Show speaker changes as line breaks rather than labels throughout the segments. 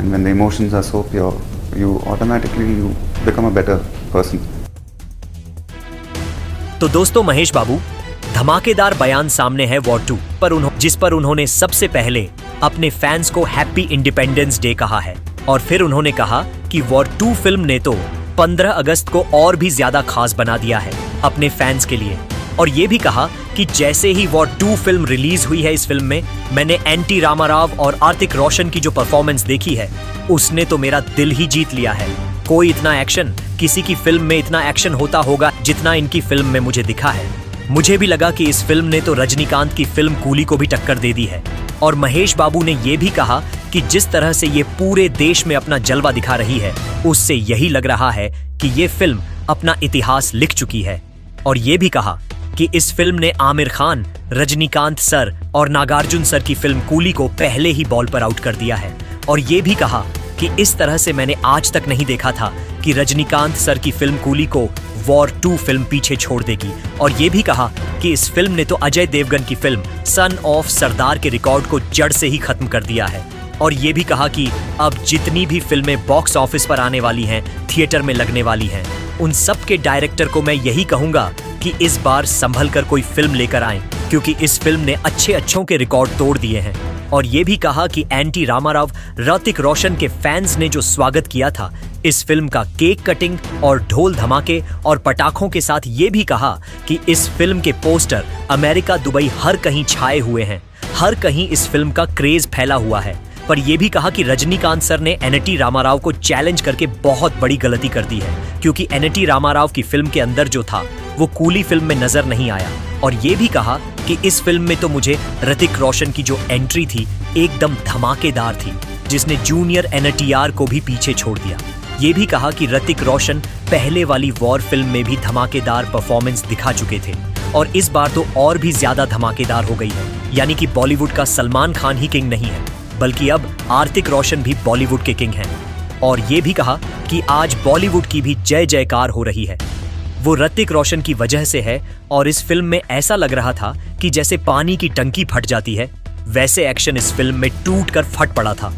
And when the emotions are so pure, you automatically become a better person.
तो दोस्तों, महेश बाबू धमाकेदार बयान सामने है वॉर 2 पर जिस पर उन्होंने सबसे पहले अपने फैंस को हैप्पी इंडिपेंडेंस डे कहा है। और फिर उन्होंने कहा कि वॉर 2 फिल्म ने तो 15 अगस्त को और भी ज्यादा खास बना दिया है अपने फैंस के लिए। और ये भी कहा कि जैसे ही वॉर 2 फिल्म रिलीज हुई है, इस फिल्म में मैंने एन.टी. रामाराव और आतिक रोशन की जो परफॉर्मेंस देखी है, उसने तो मेरा दिल ही जीत लिया है। कोई इतना एक्शन, किसी की फिल्म में इतना एक्शन होता होगा जितना इनकी फिल्म में मुझे दिखा है। मुझे भी लगा कि इस फिल्म ने तो रजनीकांत की फिल्म कूली को भी टक्कर दे दी है। और महेश बाबू ने यह भी कहा कि जिस तरह से ये पूरे देश में अपना जलवा दिखा रही है, उससे यही लग रहा है कि ये फिल्म अपना इतिहास लिख चुकी है। और ये भी कहा कि इस फिल्म ने आमिर खान, रजनीकांत सर और नागार्जुन सर की फिल्म कूली को पहले ही बॉल पर आउट कर दिया है। और ये भी कहा कि इस तरह से मैंने आज तक नहीं देखा था कि रजनीकांत सर की फिल्म कूली को वॉर 2 फिल्म पीछे छोड़ देगी। और ये भी कहा कि इस फिल्म ने तो अजय देवगन की फिल्म सन ऑफ सरदार के रिकॉर्ड को जड़ से ही खत्म कर दिया है। और ये भी कहा कि अब जितनी भी फिल्में बॉक्स ऑफिस पर आने वाली हैं, थिएटर में लगने वाली हैं, उन सब के डायरेक्टर को मैं यही कहूंगा कि इस बार संभल कर कोई फिल्म लेकर आएं, क्योंकि इस फिल्म ने अच्छों के रिकॉर्ड तोड़ दिए हैं। और ये भी कहा कि एन.टी. रामाराव, ऋतिक रोशन के फैंस ने जो स्वागत किया था इस फिल्म का, केक कटिंग और ढोल धमाके और पटाखों के साथ, ये भी कहा कि इस फिल्म के पोस्टर अमेरिका, दुबई हर कहीं छाए हुए हैं। हर कहीं इस फिल्म का क्रेज फैला हुआ है। पर यह भी कहा कि रजनीकांत सर ने एन.टी. रामाराव को चैलेंज करके बहुत बड़ी गलती कर दी है, क्योंकि एन.टी. रामाराव की फिल्म के अंदर जो था वो कूली फिल्म में नजर नहीं आया। और ये भी कहा कि इस फिल्म में तो मुझे ऋतिक रोशन की जो एंट्री थी एकदम धमाकेदार थी, जिसने जूनियर एन.टी.आर. को भी पीछे छोड़ दिया। ये भी कहा कि ऋतिक रोशन पहले वाली वॉर फिल्म में भी धमाकेदार परफॉर्मेंस दिखा चुके थे और इस बार तो और भी ज्यादा धमाकेदार हो गई है। यानी कि बॉलीवुड का सलमान खान ही किंग नहीं है, बल्कि अब ऋतिक रोशन भी बॉलीवुड के किंग हैं। और ये भी कहा कि आज बॉलीवुड की भी जय जयकार हो रही है, वो ऋतिक रोशन की वजह से है। और इस फिल्म में ऐसा लग रहा था कि जैसे पानी की टंकी फट जाती है, वैसे एक्शन इस फिल्म में टूट कर फट पड़ा था।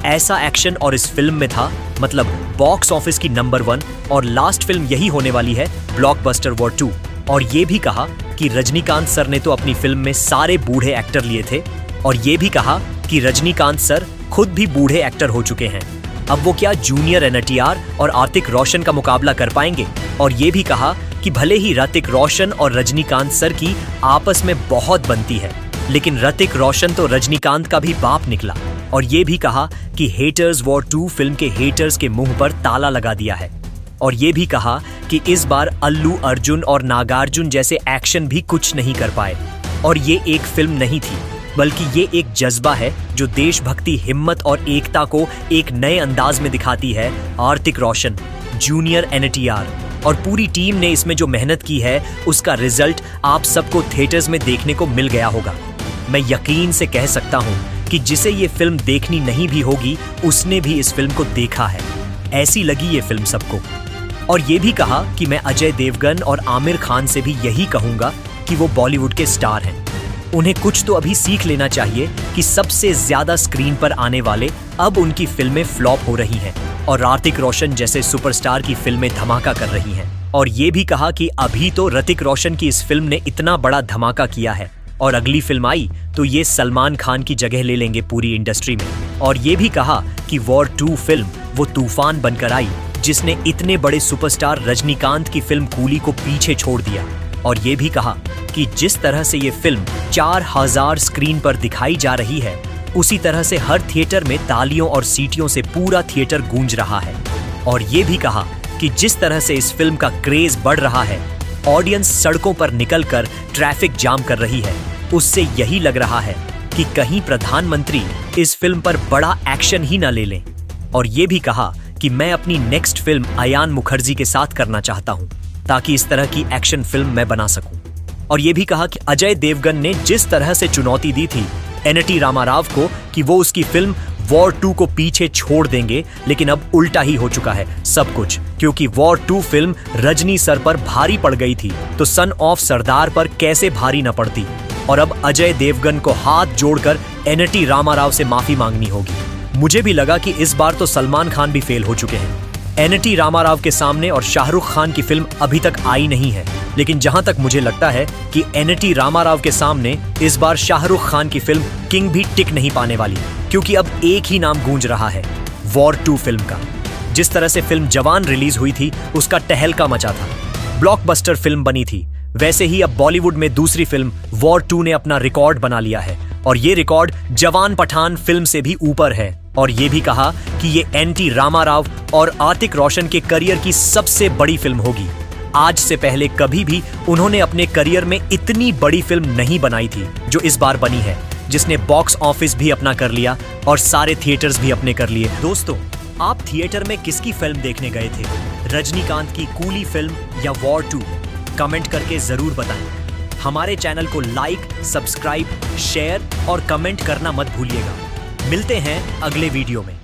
ऐसा एक्शन और इस फिल्म में था, मतलब बॉक्स ऑफिस की नंबर 1 और लास्ट फिल्म यही होने वाली है, ब्लॉकबस्टर वॉर 2। और ये भी कहा कि रजनीकांत सर ने तो अपनी फिल्म में सारे बूढ़े एक्टर लिए थे। और ये भी कहा कि रजनीकांत सर खुद भी बूढ़े एक्टर हो चुके हैं, अब वो क्या जूनियर एन.टी.आर. और ऋतिक रोशन का मुकाबला कर पाएंगे। और ये भी कहा कि भले ही ऋतिक रोशन और रजनीकांत सर की आपस में बहुत बनती है, लेकिन ऋतिक रोशन तो रजनीकांत का भी बाप निकला। और ये भी कहा कि हेटर्स वॉर 2 फिल्म के हेटर्स के मुंह पर ताला लगा दिया है। और ये भी कहा कि इस बार अल्लू अर्जुन और नागार्जुन जैसे एक्शन भी कुछ नहीं कर पाए। और ये एक फिल्म नहीं थी, बल्कि ये एक जज्बा है जो देशभक्ति, हिम्मत और एकता को एक नए अंदाज में दिखाती है। ऋतिक रोशन, जूनियर एन.टी.आर. और पूरी टीम ने इसमें जो मेहनत की है, उसका रिजल्ट आप सबको थिएटर्स में देखने को मिल गया होगा। मैं यकीन से कह सकता हूँ कि जिसे ये फिल्म देखनी नहीं भी होगी, उसने भी इस फिल्म को देखा है। ऐसी लगी ये फिल्म सबको। और ये भी कहा कि मैं अजय देवगन और आमिर खान से भी यही कहूंगा कि वो बॉलीवुड के स्टार हैं, उन्हें कुछ तो अभी सीख लेना चाहिए कि सबसे ज्यादा स्क्रीन पर आने वाले अब उनकी फिल्में फ्लॉप हो रही हैं और ऋतिक रोशन जैसे सुपरस्टार की फिल्में धमाका कर रही हैं। और ये भी कहा कि अभी तो ऋतिक रोशन की इस फिल्म ने इतना बड़ा धमाका किया है और अगली फिल्म आई तो ये सलमान खान की जगह ले लेंगे पूरी इंडस्ट्री में। और ये भी कहा कि वॉर 2 फिल्म वो तूफान बनकर आई जिसने इतने बड़े सुपरस्टार रजनीकांत की फिल्म कूली को पीछे छोड़ दिया। और ये भी कहा कि जिस तरह से ये फिल्म 4000 स्क्रीन पर दिखाई जा रही है, उसी तरह से हर थिएटर में तालियों और सीटियों से पूरा थिएटर गूंज रहा है। और ये भी कहा कि जिस तरह से इस फिल्म का क्रेज बढ़ रहा है, ऑडियंस सड़कों पर निकलकर ट्रैफिक जाम कर रही है, उससे यही लग रहा है कि कहीं प्रधानमंत्री इस फिल्म पर बड़ा एक्शन ही ना ले लें। और ये भी कहा कि मैं अपनी नेक्स्ट फिल्म अयान मुखर्जी के साथ करना चाहता हूं, ताकि इस तरह की एक्शन फिल्म मैं बना सकूं। और ये भी कहा कि अजय देवगन ने जिस तरह से चुनौती दी थी एन.टी. रामाराव को कि वो उसकी फिल्म वॉर 2 को पीछे छोड़ देंगे, लेकिन अब उल्टा ही हो चुका है सब कुछ, क्योंकि वॉर 2 फिल्म रजनी सर पर भारी पड़ गई थी तो सन ऑफ सरदार पर कैसे भारी न पड़ती। और अब अजय देवगन को हाथ जोड़कर एन.टी. रामाराव से माफी मांगनी होगी। मुझे भी लगा कि इस बार तो सलमान खान भी फेल हो चुके हैं। एन.टी. रामाराव के सामने और शाहरुख खान की फिल्म अभी तक आई नहीं है, लेकिन जहां तक मुझे लगता है कि एन.टी. रामाराव के सामने इस बार शाहरुख खान की फिल्म किंग भी टिक नहीं पाने वाली, क्योंकि अब एक ही नाम गूंज रहा है, वॉर 2 फिल्म का। जिस तरह से फिल्म जवान रिलीज हुई थी उसका टहलका मचा था, ब्लॉकबस्टर फिल्म बनी थी, वैसे ही अब बॉलीवुड में दूसरी फिल्म वॉर 2 ने अपना रिकॉर्ड बना लिया है और ये रिकॉर्ड जवान पठान फिल्म से भी ऊपर है। और ये भी कहा कि ये एन.टी. रामाराव और आतिक रोशन के करियर की सबसे बड़ी फिल्म होगी। आज से पहले कभी भी उन्होंने अपने करियर में इतनी बड़ी फिल्म नहीं बनाई थी जो इस बार बनी है, जिसने बॉक्स ऑफिस भी अपना कर लिया और सारे थिएटर्स भी अपने कर लिए। दोस्तों, आप थिएटर में किसकी फिल्म देखने गए थे, रजनीकांत की कूली फिल्म या वॉर 2? कमेंट करके जरूर बताएं। हमारे चैनल को लाइक, सब्सक्राइब, शेयर और कमेंट करना मत भूलिएगा। मिलते हैं अगले वीडियो में।